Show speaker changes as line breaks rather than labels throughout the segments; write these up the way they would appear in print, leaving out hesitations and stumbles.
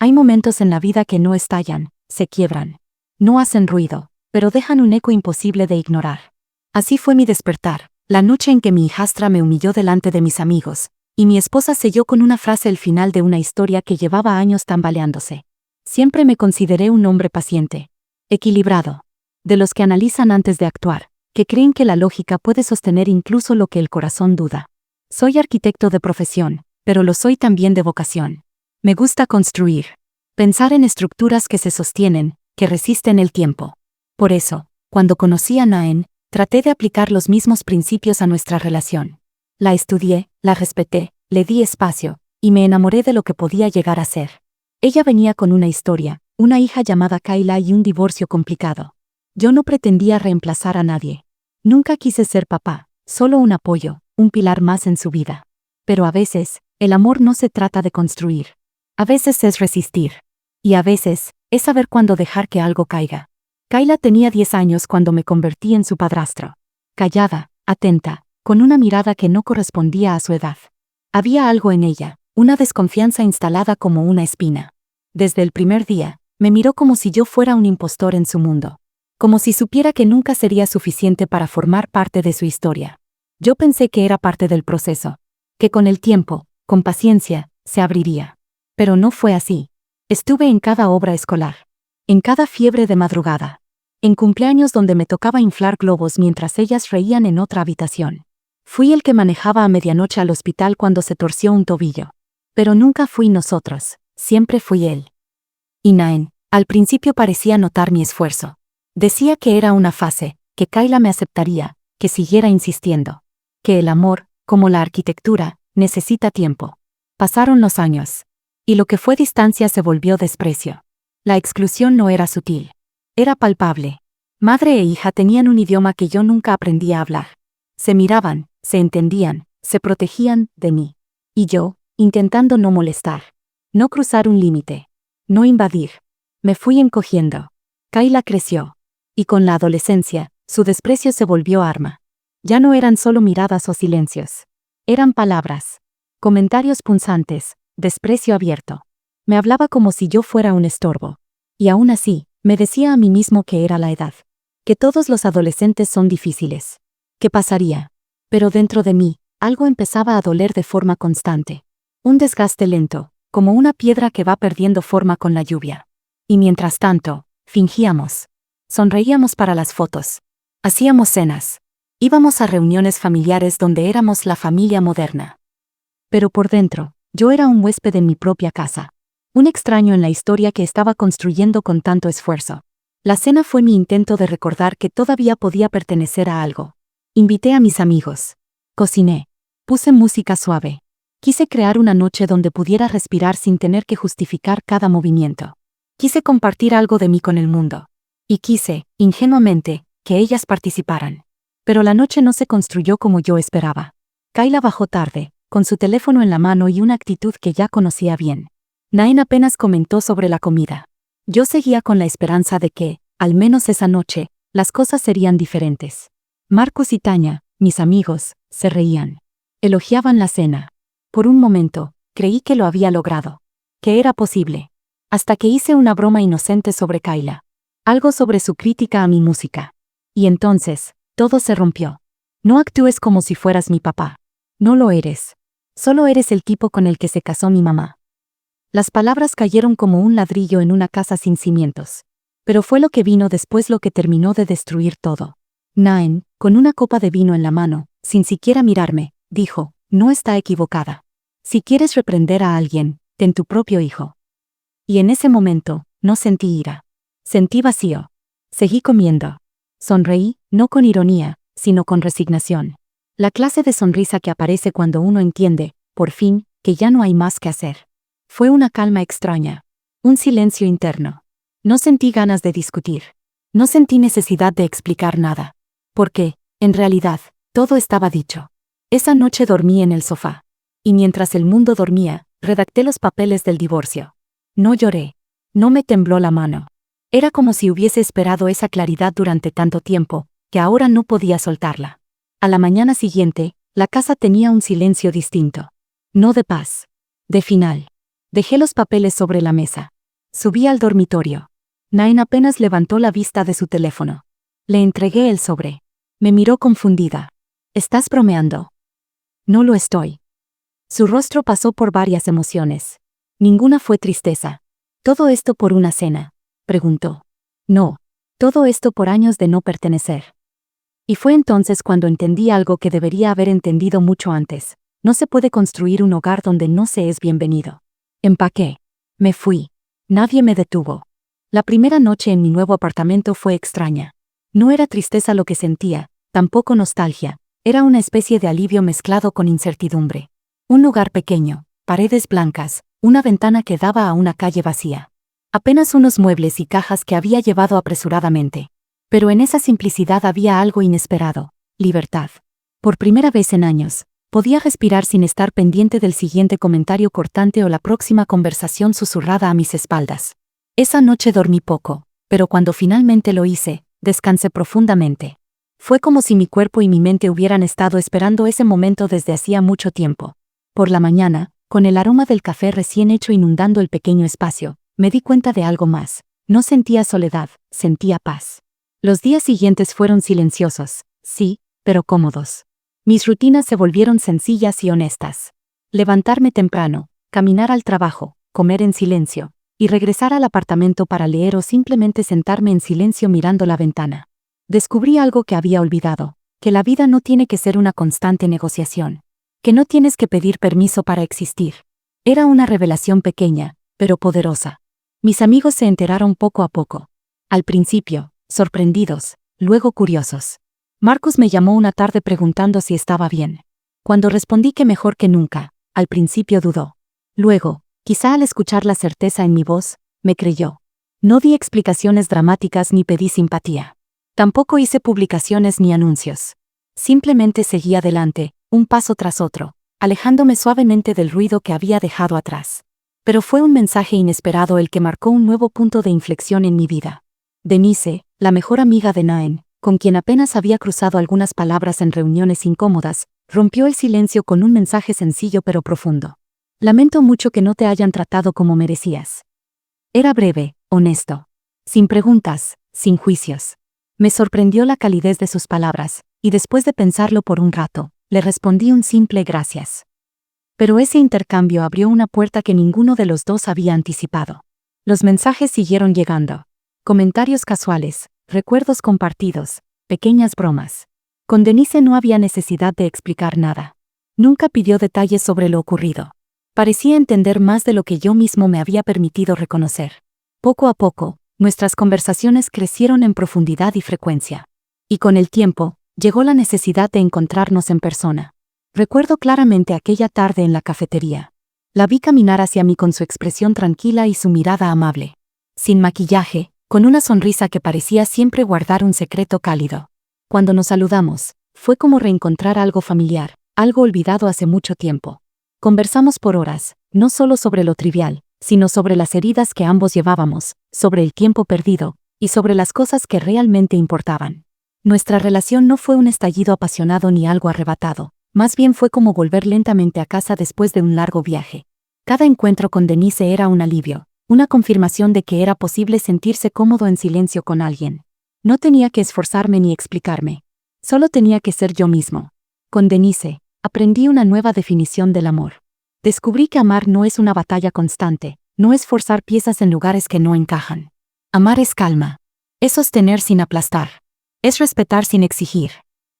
Hay momentos en la vida que no estallan, se quiebran. No hacen ruido, pero dejan un eco imposible de ignorar. Así fue mi despertar, la noche en que mi hijastra me humilló delante de mis amigos, y mi esposa selló con una frase el final de una historia que llevaba años tambaleándose. Siempre me consideré un hombre paciente, equilibrado, de los que analizan antes de actuar, que creen que la lógica puede sostener incluso lo que el corazón duda. Soy arquitecto de profesión, pero lo soy también de vocación. Me gusta construir, pensar en estructuras que se sostienen, que resisten el tiempo. Por eso, cuando conocí a Naen, traté de aplicar los mismos principios a nuestra relación. La estudié, la respeté, le di espacio, y me enamoré de lo que podía llegar a ser. Ella venía con una historia, una hija llamada Kayla y un divorcio complicado. Yo no pretendía reemplazar a nadie. Nunca quise ser papá, solo un apoyo, un pilar más en su vida. Pero a veces, el amor no se trata de construir. A veces es resistir. Y a veces, es saber cuándo dejar que algo caiga. Kayla tenía 10 años cuando me convertí en su padrastro. Callada, atenta, con una mirada que no correspondía a su edad. Había algo en ella, una desconfianza instalada como una espina. Desde el primer día, me miró como si yo fuera un impostor en su mundo. Como si supiera que nunca sería suficiente para formar parte de su historia. Yo pensé que era parte del proceso. Que con el tiempo, con paciencia, se abriría. Pero no fue así. Estuve en cada obra escolar. En cada fiebre de madrugada. En cumpleaños donde me tocaba inflar globos mientras ellas reían en otra habitación. Fui el que manejaba a medianoche al hospital cuando se torció un tobillo. Pero nunca fui nosotros, siempre fui él. Y Naen, al principio parecía notar mi esfuerzo. Decía que era una fase, que Kayla me aceptaría, que siguiera insistiendo. Que el amor, como la arquitectura, necesita tiempo. Pasaron los años. Y lo que fue distancia se volvió desprecio. La exclusión no era sutil. Era palpable. Madre e hija tenían un idioma que yo nunca aprendí a hablar. Se miraban, se entendían, se protegían de mí. Y yo, intentando no molestar. No cruzar un límite. No invadir. Me fui encogiendo. Kayla creció. Y con la adolescencia, su desprecio se volvió arma. Ya no eran solo miradas o silencios. Eran palabras. Comentarios punzantes, desprecio abierto. Me hablaba como si yo fuera un estorbo. Y aún así, me decía a mí mismo que era la edad. Que todos los adolescentes son difíciles. ¿Qué pasaría? Pero dentro de mí, algo empezaba a doler de forma constante. Un desgaste lento, como una piedra que va perdiendo forma con la lluvia. Y mientras tanto, fingíamos. Sonreíamos para las fotos. Hacíamos cenas. Íbamos a reuniones familiares donde éramos la familia moderna. Pero por dentro, yo era un huésped en mi propia casa. Un extraño en la historia que estaba construyendo con tanto esfuerzo. La cena fue mi intento de recordar que todavía podía pertenecer a algo. Invité a mis amigos. Cociné. Puse música suave. Quise crear una noche donde pudiera respirar sin tener que justificar cada movimiento. Quise compartir algo de mí con el mundo. Y quise, ingenuamente, que ellas participaran. Pero la noche no se construyó como yo esperaba. Kayla bajó tarde, con su teléfono en la mano y una actitud que ya conocía bien. Naen apenas comentó sobre la comida. Yo seguía con la esperanza de que, al menos esa noche, las cosas serían diferentes. Marcus y Tanya, mis amigos, se reían. Elogiaban la cena. Por un momento, creí que lo había logrado. Que era posible. Hasta que hice una broma inocente sobre Kayla. Algo sobre su crítica a mi música. Y entonces, todo se rompió. No actúes como si fueras mi papá. No lo eres. Solo eres el tipo con el que se casó mi mamá. Las palabras cayeron como un ladrillo en una casa sin cimientos. Pero fue lo que vino después lo que terminó de destruir todo. Naen, con una copa de vino en la mano, sin siquiera mirarme, dijo, no está equivocada. Si quieres reprender a alguien, ten tu propio hijo. Y en ese momento, no sentí ira. Sentí vacío. Seguí comiendo. Sonreí, no con ironía, sino con resignación. La clase de sonrisa que aparece cuando uno entiende, por fin, que ya no hay más que hacer. Fue una calma extraña. Un silencio interno. No sentí ganas de discutir. No sentí necesidad de explicar nada. Porque, en realidad, todo estaba dicho. Esa noche dormí en el sofá. Y mientras el mundo dormía, redacté los papeles del divorcio. No lloré. No me tembló la mano. Era como si hubiese esperado esa claridad durante tanto tiempo, que ahora no podía soltarla. A la mañana siguiente, la casa tenía un silencio distinto. No de paz. De final. Dejé los papeles sobre la mesa. Subí al dormitorio. Nain apenas levantó la vista de su teléfono. Le entregué el sobre. Me miró confundida. ¿Estás bromeando? No lo estoy. Su rostro pasó por varias emociones. Ninguna fue tristeza. ¿Todo esto por una cena?, preguntó. No. Todo esto por años de no pertenecer. Y fue entonces cuando entendí algo que debería haber entendido mucho antes. No se puede construir un hogar donde no se es bienvenido. Empaqué. Me fui. Nadie me detuvo. La primera noche en mi nuevo apartamento fue extraña. No era tristeza lo que sentía, tampoco nostalgia. Era una especie de alivio mezclado con incertidumbre. Un lugar pequeño, paredes blancas, una ventana que daba a una calle vacía. Apenas unos muebles y cajas que había llevado apresuradamente. Pero en esa simplicidad había algo inesperado: libertad. Por primera vez en años, podía respirar sin estar pendiente del siguiente comentario cortante o la próxima conversación susurrada a mis espaldas. Esa noche dormí poco, pero cuando finalmente lo hice, descansé profundamente. Fue como si mi cuerpo y mi mente hubieran estado esperando ese momento desde hacía mucho tiempo. Por la mañana, con el aroma del café recién hecho inundando el pequeño espacio, me di cuenta de algo más. No sentía soledad, sentía paz. Los días siguientes fueron silenciosos, sí, pero cómodos. Mis rutinas se volvieron sencillas y honestas. Levantarme temprano, caminar al trabajo, comer en silencio, y regresar al apartamento para leer o simplemente sentarme en silencio mirando la ventana. Descubrí algo que había olvidado: que la vida no tiene que ser una constante negociación. Que no tienes que pedir permiso para existir. Era una revelación pequeña, pero poderosa. Mis amigos se enteraron poco a poco. Al principio, sorprendidos, luego curiosos. Marcus me llamó una tarde preguntando si estaba bien. Cuando respondí que mejor que nunca, al principio dudó. Luego, quizá al escuchar la certeza en mi voz, me creyó. No di explicaciones dramáticas ni pedí simpatía. Tampoco hice publicaciones ni anuncios. Simplemente seguí adelante, un paso tras otro, alejándome suavemente del ruido que había dejado atrás. Pero fue un mensaje inesperado el que marcó un nuevo punto de inflexión en mi vida. Denise, la mejor amiga de Nain, con quien apenas había cruzado algunas palabras en reuniones incómodas, rompió el silencio con un mensaje sencillo pero profundo. Lamento mucho que no te hayan tratado como merecías. Era breve, honesto. Sin preguntas, sin juicios. Me sorprendió la calidez de sus palabras, y después de pensarlo por un rato, le respondí un simple gracias. Pero ese intercambio abrió una puerta que ninguno de los dos había anticipado. Los mensajes siguieron llegando. Comentarios casuales, recuerdos compartidos, pequeñas bromas. Con Denise no había necesidad de explicar nada. Nunca pidió detalles sobre lo ocurrido. Parecía entender más de lo que yo mismo me había permitido reconocer. Poco a poco, nuestras conversaciones crecieron en profundidad y frecuencia. Y con el tiempo, llegó la necesidad de encontrarnos en persona. Recuerdo claramente aquella tarde en la cafetería. La vi caminar hacia mí con su expresión tranquila y su mirada amable. Sin maquillaje, con una sonrisa que parecía siempre guardar un secreto cálido. Cuando nos saludamos, fue como reencontrar algo familiar, algo olvidado hace mucho tiempo. Conversamos por horas, no solo sobre lo trivial, sino sobre las heridas que ambos llevábamos, sobre el tiempo perdido, y sobre las cosas que realmente importaban. Nuestra relación no fue un estallido apasionado ni algo arrebatado, más bien fue como volver lentamente a casa después de un largo viaje. Cada encuentro con Denise era un alivio, una confirmación de que era posible sentirse cómodo en silencio con alguien. No tenía que esforzarme ni explicarme. Solo tenía que ser yo mismo. Con Denise, aprendí una nueva definición del amor. Descubrí que amar no es una batalla constante, no es forzar piezas en lugares que no encajan. Amar es calma. Es sostener sin aplastar. Es respetar sin exigir.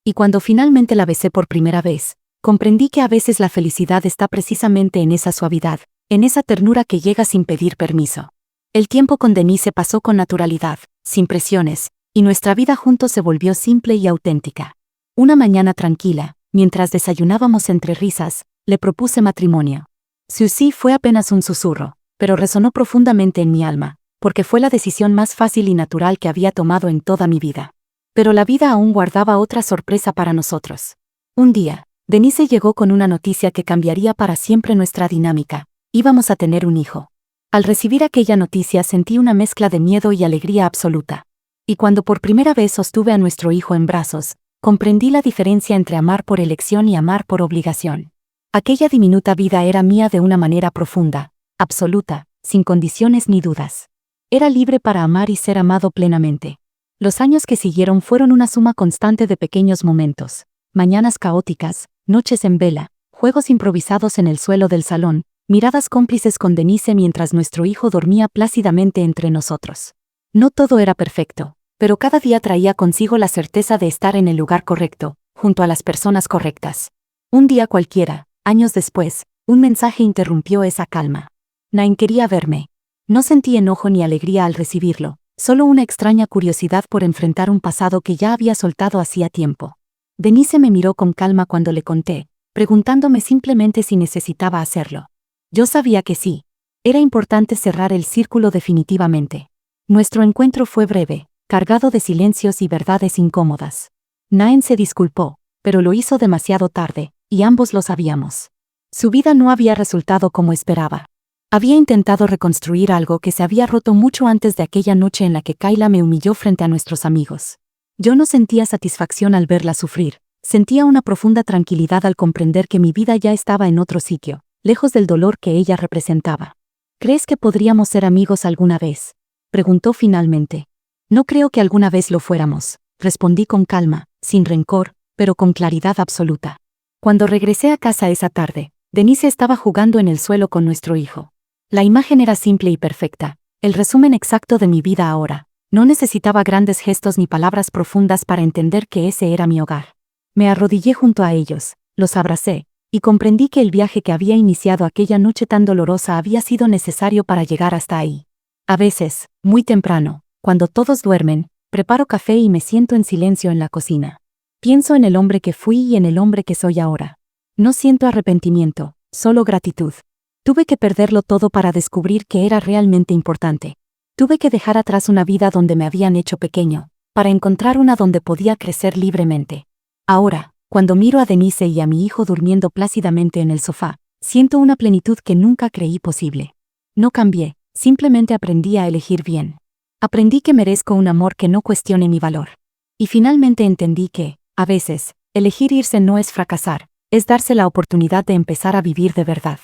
Y cuando finalmente la besé por primera vez, comprendí que a veces la felicidad está precisamente en esa suavidad, en esa ternura que llega sin pedir permiso. El tiempo con Denise pasó con naturalidad, sin presiones, y nuestra vida juntos se volvió simple y auténtica. Una mañana tranquila, mientras desayunábamos entre risas, le propuse matrimonio. Su sí fue apenas un susurro, pero resonó profundamente en mi alma, porque fue la decisión más fácil y natural que había tomado en toda mi vida. Pero la vida aún guardaba otra sorpresa para nosotros. Un día, Denise llegó con una noticia que cambiaría para siempre nuestra dinámica. Íbamos a tener un hijo. Al recibir aquella noticia sentí una mezcla de miedo y alegría absoluta. Y cuando por primera vez sostuve a nuestro hijo en brazos, comprendí la diferencia entre amar por elección y amar por obligación. Aquella diminuta vida era mía de una manera profunda, absoluta, sin condiciones ni dudas. Era libre para amar y ser amado plenamente. Los años que siguieron fueron una suma constante de pequeños momentos, mañanas caóticas, noches en vela, juegos improvisados en el suelo del salón, miradas cómplices con Denise mientras nuestro hijo dormía plácidamente entre nosotros. No todo era perfecto, pero cada día traía consigo la certeza de estar en el lugar correcto, junto a las personas correctas. Un día cualquiera, años después, un mensaje interrumpió esa calma. Nain quería verme. No sentí enojo ni alegría al recibirlo, solo una extraña curiosidad por enfrentar un pasado que ya había soltado hacía tiempo. Denise me miró con calma cuando le conté, preguntándome simplemente si necesitaba hacerlo. Yo sabía que sí. Era importante cerrar el círculo definitivamente. Nuestro encuentro fue breve, cargado de silencios y verdades incómodas. Nain se disculpó, pero lo hizo demasiado tarde, y ambos lo sabíamos. Su vida no había resultado como esperaba. Había intentado reconstruir algo que se había roto mucho antes de aquella noche en la que Kayla me humilló frente a nuestros amigos. Yo no sentía satisfacción al verla sufrir, sentía una profunda tranquilidad al comprender que mi vida ya estaba en otro sitio, lejos del dolor que ella representaba. ¿Crees que podríamos ser amigos alguna vez?, preguntó finalmente. No creo que alguna vez lo fuéramos, respondí con calma, sin rencor, pero con claridad absoluta. Cuando regresé a casa esa tarde, Denise estaba jugando en el suelo con nuestro hijo. La imagen era simple y perfecta, el resumen exacto de mi vida ahora. No necesitaba grandes gestos ni palabras profundas para entender que ese era mi hogar. Me arrodillé junto a ellos, los abracé, y comprendí que el viaje que había iniciado aquella noche tan dolorosa había sido necesario para llegar hasta ahí. A veces, muy temprano, cuando todos duermen, preparo café y me siento en silencio en la cocina. Pienso en el hombre que fui y en el hombre que soy ahora. No siento arrepentimiento, solo gratitud. Tuve que perderlo todo para descubrir que era realmente importante. Tuve que dejar atrás una vida donde me habían hecho pequeño, para encontrar una donde podía crecer libremente. Ahora, cuando miro a Denise y a mi hijo durmiendo plácidamente en el sofá, siento una plenitud que nunca creí posible. No cambié, simplemente aprendí a elegir bien. Aprendí que merezco un amor que no cuestione mi valor. Y finalmente entendí que, a veces, elegir irse no es fracasar, es darse la oportunidad de empezar a vivir de verdad.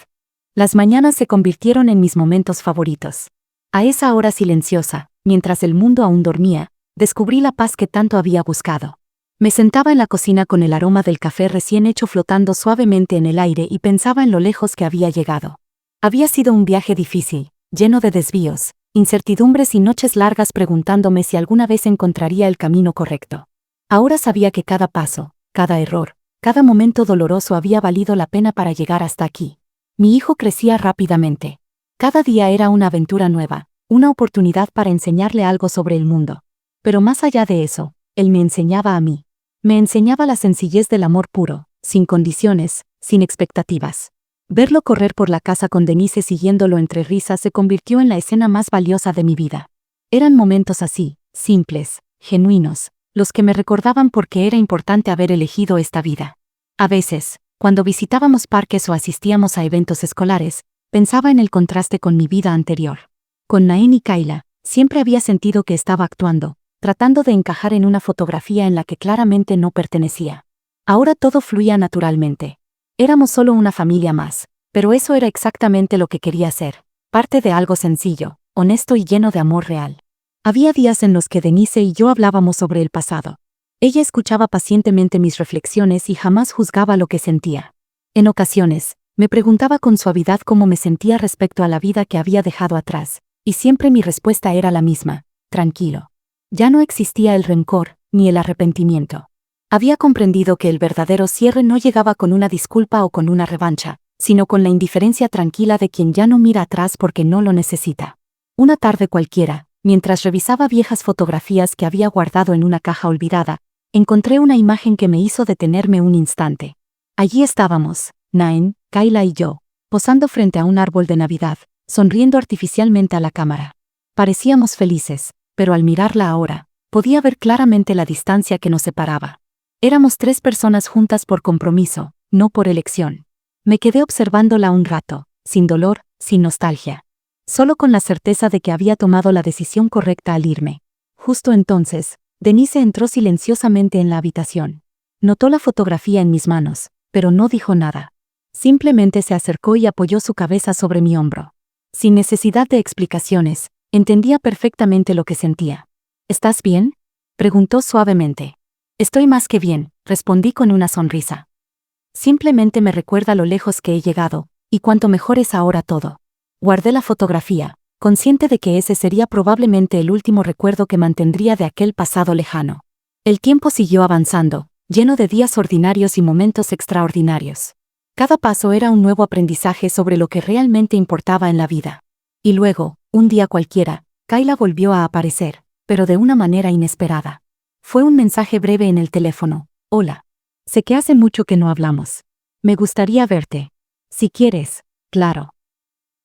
Las mañanas se convirtieron en mis momentos favoritos. A esa hora silenciosa, mientras el mundo aún dormía, descubrí la paz que tanto había buscado. Me sentaba en la cocina con el aroma del café recién hecho flotando suavemente en el aire y pensaba en lo lejos que había llegado. Había sido un viaje difícil, lleno de desvíos, incertidumbres y noches largas preguntándome si alguna vez encontraría el camino correcto. Ahora sabía que cada paso, cada error, cada momento doloroso había valido la pena para llegar hasta aquí. Mi hijo crecía rápidamente. Cada día era una aventura nueva, una oportunidad para enseñarle algo sobre el mundo. Pero más allá de eso, él me enseñaba a mí. Me enseñaba la sencillez del amor puro, sin condiciones, sin expectativas. Verlo correr por la casa con Denise siguiéndolo entre risas se convirtió en la escena más valiosa de mi vida. Eran momentos así, simples, genuinos, los que me recordaban por qué era importante haber elegido esta vida. A veces, cuando visitábamos parques o asistíamos a eventos escolares, pensaba en el contraste con mi vida anterior. Con Nain y Kayla, siempre había sentido que estaba actuando, tratando de encajar en una fotografía en la que claramente no pertenecía. Ahora todo fluía naturalmente. Éramos solo una familia más, pero eso era exactamente lo que quería ser, parte de algo sencillo, honesto y lleno de amor real. Había días en los que Denise y yo hablábamos sobre el pasado. Ella escuchaba pacientemente mis reflexiones y jamás juzgaba lo que sentía. En ocasiones, me preguntaba con suavidad cómo me sentía respecto a la vida que había dejado atrás, y siempre mi respuesta era la misma: tranquilo. Ya no existía el rencor, ni el arrepentimiento. Había comprendido que el verdadero cierre no llegaba con una disculpa o con una revancha, sino con la indiferencia tranquila de quien ya no mira atrás porque no lo necesita. Una tarde cualquiera, mientras revisaba viejas fotografías que había guardado en una caja olvidada, encontré una imagen que me hizo detenerme un instante. Allí estábamos, Nain, Kayla y yo, posando frente a un árbol de Navidad, sonriendo artificialmente a la cámara. Parecíamos felices, pero al mirarla ahora, podía ver claramente la distancia que nos separaba. Éramos 3 personas juntas por compromiso, no por elección. Me quedé observándola un rato, sin dolor, sin nostalgia. Solo con la certeza de que había tomado la decisión correcta al irme. Justo entonces, Denise entró silenciosamente en la habitación. Notó la fotografía en mis manos, pero no dijo nada. Simplemente se acercó y apoyó su cabeza sobre mi hombro. Sin necesidad de explicaciones, entendía perfectamente lo que sentía. ¿Estás bien?, preguntó suavemente. Estoy más que bien, respondí con una sonrisa. Simplemente me recuerda lo lejos que he llegado, y cuánto mejor es ahora todo. Guardé la fotografía, consciente de que ese sería probablemente el último recuerdo que mantendría de aquel pasado lejano. El tiempo siguió avanzando, lleno de días ordinarios y momentos extraordinarios. Cada paso era un nuevo aprendizaje sobre lo que realmente importaba en la vida. Y luego, un día cualquiera, Kayla volvió a aparecer, pero de una manera inesperada. Fue un mensaje breve en el teléfono. Hola. Sé que hace mucho que no hablamos. Me gustaría verte. Si quieres, claro.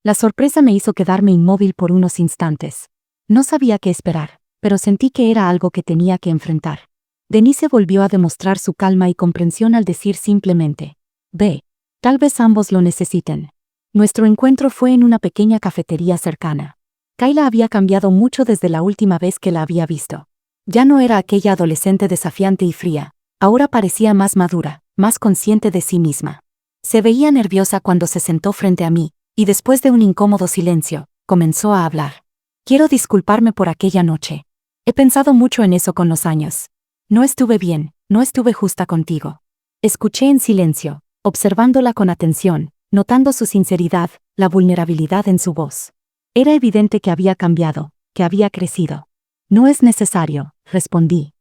La sorpresa me hizo quedarme inmóvil por unos instantes. No sabía qué esperar, pero sentí que era algo que tenía que enfrentar. Denise volvió a demostrar su calma y comprensión al decir simplemente: ve, tal vez ambos lo necesiten. Nuestro encuentro fue en una pequeña cafetería cercana. Kayla había cambiado mucho desde la última vez que la había visto. Ya no era aquella adolescente desafiante y fría, ahora parecía más madura, más consciente de sí misma. Se veía nerviosa cuando se sentó frente a mí, y después de un incómodo silencio, comenzó a hablar. Quiero disculparme por aquella noche. He pensado mucho en eso con los años. No estuve bien, no estuve justa contigo. Escuché en silencio, observándola con atención, notando su sinceridad, la vulnerabilidad en su voz. Era evidente que había cambiado, que había crecido. No es necesario, respondí.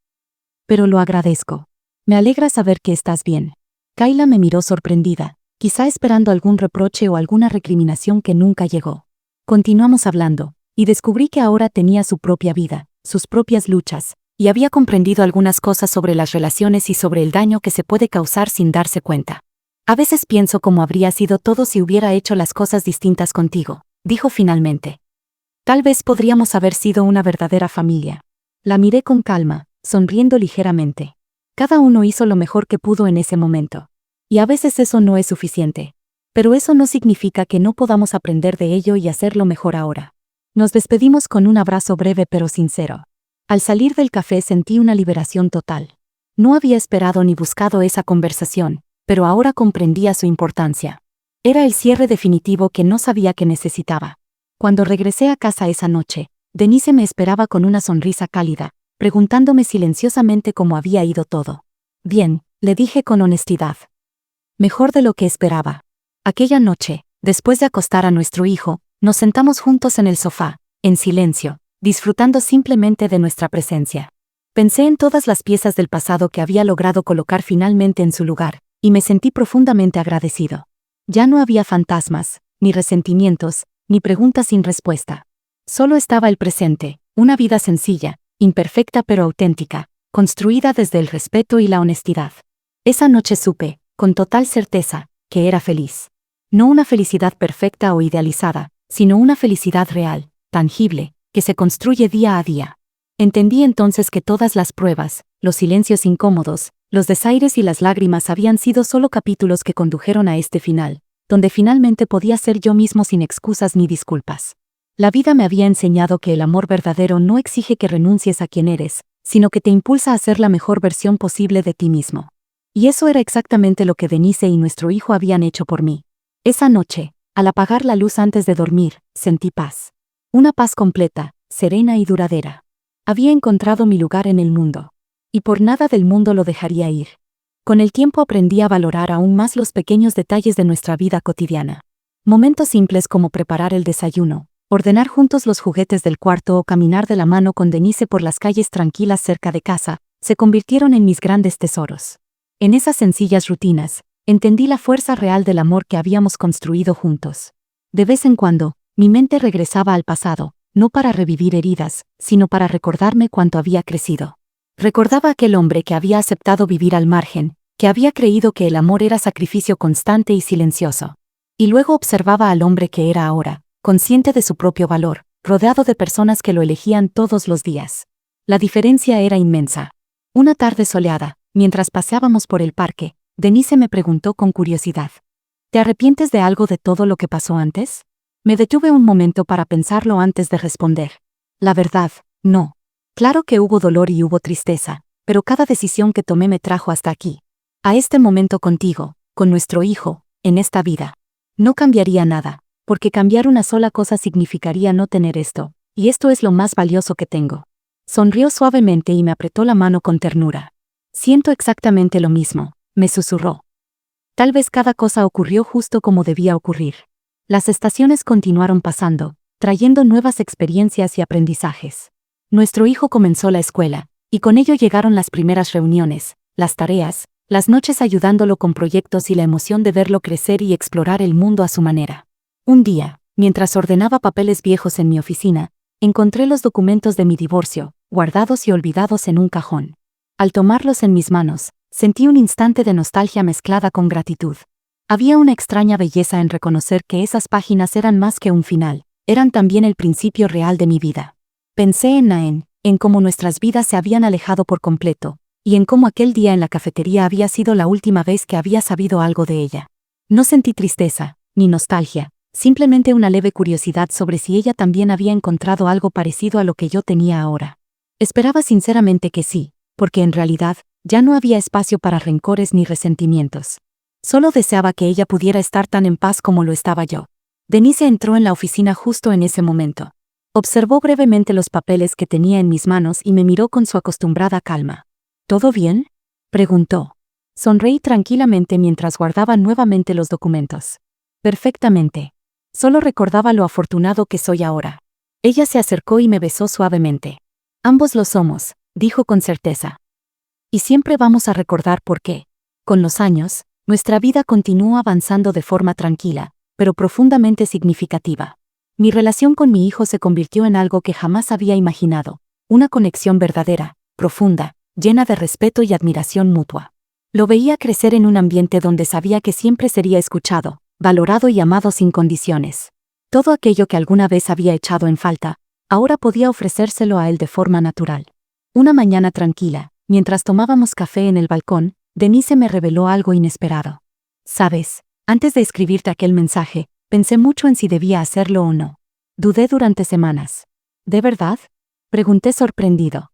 Pero lo agradezco. Me alegra saber que estás bien. Kayla me miró sorprendida, quizá esperando algún reproche o alguna recriminación que nunca llegó. Continuamos hablando, y descubrí que ahora tenía su propia vida, sus propias luchas, y había comprendido algunas cosas sobre las relaciones y sobre el daño que se puede causar sin darse cuenta. A veces pienso cómo habría sido todo si hubiera hecho las cosas distintas contigo, dijo finalmente. Tal vez podríamos haber sido una verdadera familia. La miré con calma, sonriendo ligeramente. Cada uno hizo lo mejor que pudo en ese momento. Y a veces eso no es suficiente. Pero eso no significa que no podamos aprender de ello y hacerlo mejor ahora. Nos despedimos con un abrazo breve pero sincero. Al salir del café sentí una liberación total. No había esperado ni buscado esa conversación, pero ahora comprendía su importancia. Era el cierre definitivo que no sabía que necesitaba. Cuando regresé a casa esa noche, Denise me esperaba con una sonrisa cálida, preguntándome silenciosamente cómo había ido todo. Bien, le dije con honestidad. Mejor de lo que esperaba. Aquella noche, después de acostar a nuestro hijo, nos sentamos juntos en el sofá, en silencio, disfrutando simplemente de nuestra presencia. Pensé en todas las piezas del pasado que había logrado colocar finalmente en su lugar, y me sentí profundamente agradecido. Ya no había fantasmas, ni resentimientos, ni preguntas sin respuesta. Solo estaba el presente, una vida sencilla, imperfecta pero auténtica, construida desde el respeto y la honestidad. Esa noche supe, con total certeza, que era feliz. No una felicidad perfecta o idealizada, sino una felicidad real, tangible, que se construye día a día. Entendí entonces que todas las pruebas, los silencios incómodos, los desaires y las lágrimas habían sido solo capítulos que condujeron a este final, donde finalmente podía ser yo mismo sin excusas ni disculpas. La vida me había enseñado que el amor verdadero no exige que renuncies a quien eres, sino que te impulsa a ser la mejor versión posible de ti mismo. Y eso era exactamente lo que Denise y nuestro hijo habían hecho por mí. Esa noche, al apagar la luz antes de dormir, sentí paz. Una paz completa, serena y duradera. Había encontrado mi lugar en el mundo. Y por nada del mundo lo dejaría ir. Con el tiempo aprendí a valorar aún más los pequeños detalles de nuestra vida cotidiana. Momentos simples como preparar el desayuno, ordenar juntos los juguetes del cuarto o caminar de la mano con Denise por las calles tranquilas cerca de casa, se convirtieron en mis grandes tesoros. En esas sencillas rutinas, entendí la fuerza real del amor que habíamos construido juntos. De vez en cuando, mi mente regresaba al pasado, no para revivir heridas, sino para recordarme cuánto había crecido. Recordaba a aquel hombre que había aceptado vivir al margen, que había creído que el amor era sacrificio constante y silencioso. Y luego observaba al hombre que era ahora, consciente de su propio valor, rodeado de personas que lo elegían todos los días. La diferencia era inmensa. Una tarde soleada, mientras paseábamos por el parque, Denise me preguntó con curiosidad: ¿te arrepientes de algo de todo lo que pasó antes? Me detuve un momento para pensarlo antes de responder. La verdad, no. Claro que hubo dolor y hubo tristeza, pero cada decisión que tomé me trajo hasta aquí. A este momento contigo, con nuestro hijo, en esta vida. No cambiaría nada. porque cambiar una sola cosa significaría no tener esto, y esto es lo más valioso que tengo. Sonrió suavemente y me apretó la mano con ternura. Siento exactamente lo mismo, me susurró. Tal vez cada cosa ocurrió justo como debía ocurrir. Las estaciones continuaron pasando, trayendo nuevas experiencias y aprendizajes. Nuestro hijo comenzó la escuela, y con ello llegaron las primeras reuniones, las tareas, las noches ayudándolo con proyectos y la emoción de verlo crecer y explorar el mundo a su manera. Un día, mientras ordenaba papeles viejos en mi oficina, encontré los documentos de mi divorcio, guardados y olvidados en un cajón. Al tomarlos en mis manos, sentí un instante de nostalgia mezclada con gratitud. Había una extraña belleza en reconocer que esas páginas eran más que un final, eran también el principio real de mi vida. Pensé en Naen, en cómo nuestras vidas se habían alejado por completo, y en cómo aquel día en la cafetería había sido la última vez que había sabido algo de ella. No sentí tristeza, ni nostalgia, simplemente una leve curiosidad sobre si ella también había encontrado algo parecido a lo que yo tenía ahora. Esperaba sinceramente que sí, porque en realidad, ya no había espacio para rencores ni resentimientos. Solo deseaba que ella pudiera estar tan en paz como lo estaba yo. Denise entró en la oficina justo en ese momento. Observó brevemente los papeles que tenía en mis manos y me miró con su acostumbrada calma. ¿Todo bien?, preguntó. Sonreí tranquilamente mientras guardaba nuevamente los documentos. Perfectamente. Solo recordaba lo afortunado que soy ahora. Ella se acercó y me besó suavemente. Ambos lo somos, dijo con certeza. Y siempre vamos a recordar por qué. Con los años, nuestra vida continuó avanzando de forma tranquila, pero profundamente significativa. Mi relación con mi hijo se convirtió en algo que jamás había imaginado, una conexión verdadera, profunda, llena de respeto y admiración mutua. Lo veía crecer en un ambiente donde sabía que siempre sería escuchado, valorado y amado sin condiciones. Todo aquello que alguna vez había echado en falta, ahora podía ofrecérselo a él de forma natural. Una mañana tranquila, mientras tomábamos café en el balcón, Denise me reveló algo inesperado. ¿Sabes? Antes de escribirte aquel mensaje, pensé mucho en si debía hacerlo o no. Dudé durante semanas. ¿De verdad?, pregunté sorprendido.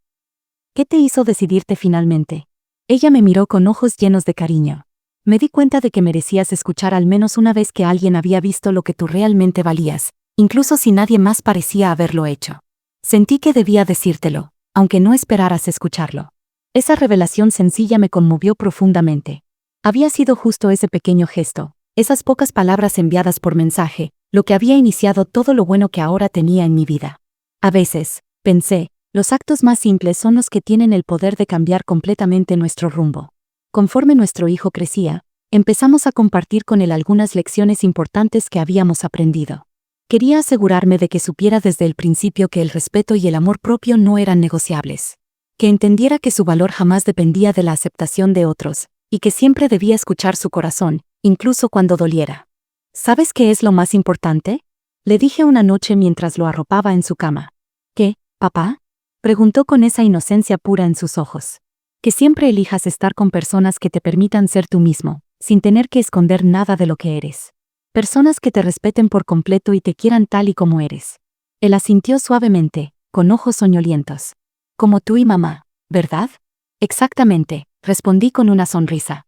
¿Qué te hizo decidirte finalmente? Ella me miró con ojos llenos de cariño. Me di cuenta de que merecías escuchar al menos una vez que alguien había visto lo que tú realmente valías, incluso si nadie más parecía haberlo hecho. Sentí que debía decírtelo, aunque no esperaras escucharlo. Esa revelación sencilla me conmovió profundamente. Había sido justo ese pequeño gesto, esas pocas palabras enviadas por mensaje, lo que había iniciado todo lo bueno que ahora tenía en mi vida. A veces, pensé, los actos más simples son los que tienen el poder de cambiar completamente nuestro rumbo. Conforme nuestro hijo crecía, empezamos a compartir con él algunas lecciones importantes que habíamos aprendido. Quería asegurarme de que supiera desde el principio que el respeto y el amor propio no eran negociables. Que entendiera que su valor jamás dependía de la aceptación de otros, y que siempre debía escuchar su corazón, incluso cuando doliera. ¿Sabes qué es lo más importante?, le dije una noche mientras lo arropaba en su cama. ¿Qué, papá?, preguntó con esa inocencia pura en sus ojos. Que siempre elijas estar con personas que te permitan ser tú mismo, sin tener que esconder nada de lo que eres. Personas que te respeten por completo y te quieran tal y como eres. Él asintió suavemente, con ojos soñolientos. Como tú y mamá, ¿verdad? Exactamente, respondí con una sonrisa.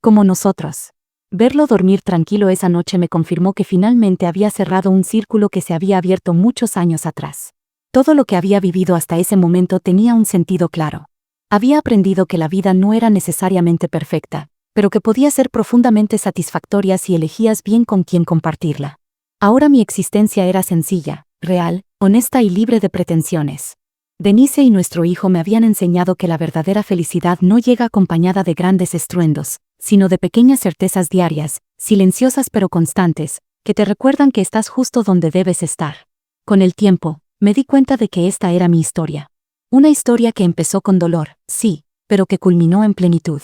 Como nosotros. Verlo dormir tranquilo esa noche me confirmó que finalmente había cerrado un círculo que se había abierto muchos años atrás. Todo lo que había vivido hasta ese momento tenía un sentido claro. Había aprendido que la vida no era necesariamente perfecta, pero que podía ser profundamente satisfactoria si elegías bien con quién compartirla. Ahora mi existencia era sencilla, real, honesta y libre de pretensiones. Denise y nuestro hijo me habían enseñado que la verdadera felicidad no llega acompañada de grandes estruendos, sino de pequeñas certezas diarias, silenciosas pero constantes, que te recuerdan que estás justo donde debes estar. Con el tiempo, me di cuenta de que esta era mi historia. Una historia que empezó con dolor, sí, pero que culminó en plenitud.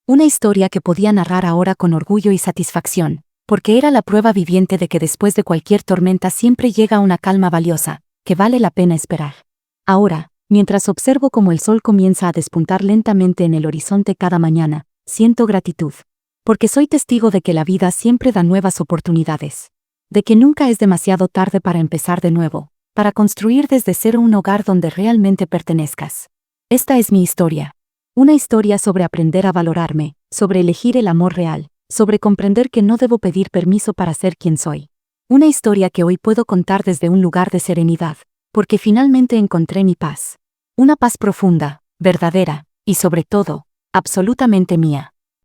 Una historia que podía narrar ahora con orgullo y satisfacción, porque era la prueba viviente de que después de cualquier tormenta siempre llega una calma valiosa, que vale la pena esperar. Ahora, mientras observo cómo el sol comienza a despuntar lentamente en el horizonte cada mañana, siento gratitud. Porque soy testigo de que la vida siempre da nuevas oportunidades. De que nunca es demasiado tarde para empezar de nuevo, para construir desde cero un hogar donde realmente pertenezcas. Esta es mi historia. Una historia sobre aprender a valorarme, sobre elegir el amor real, sobre comprender que no debo pedir permiso para ser quien soy. Una historia que hoy puedo contar desde un lugar de serenidad, porque finalmente encontré mi paz. Una paz profunda, verdadera, y sobre todo, absolutamente mía.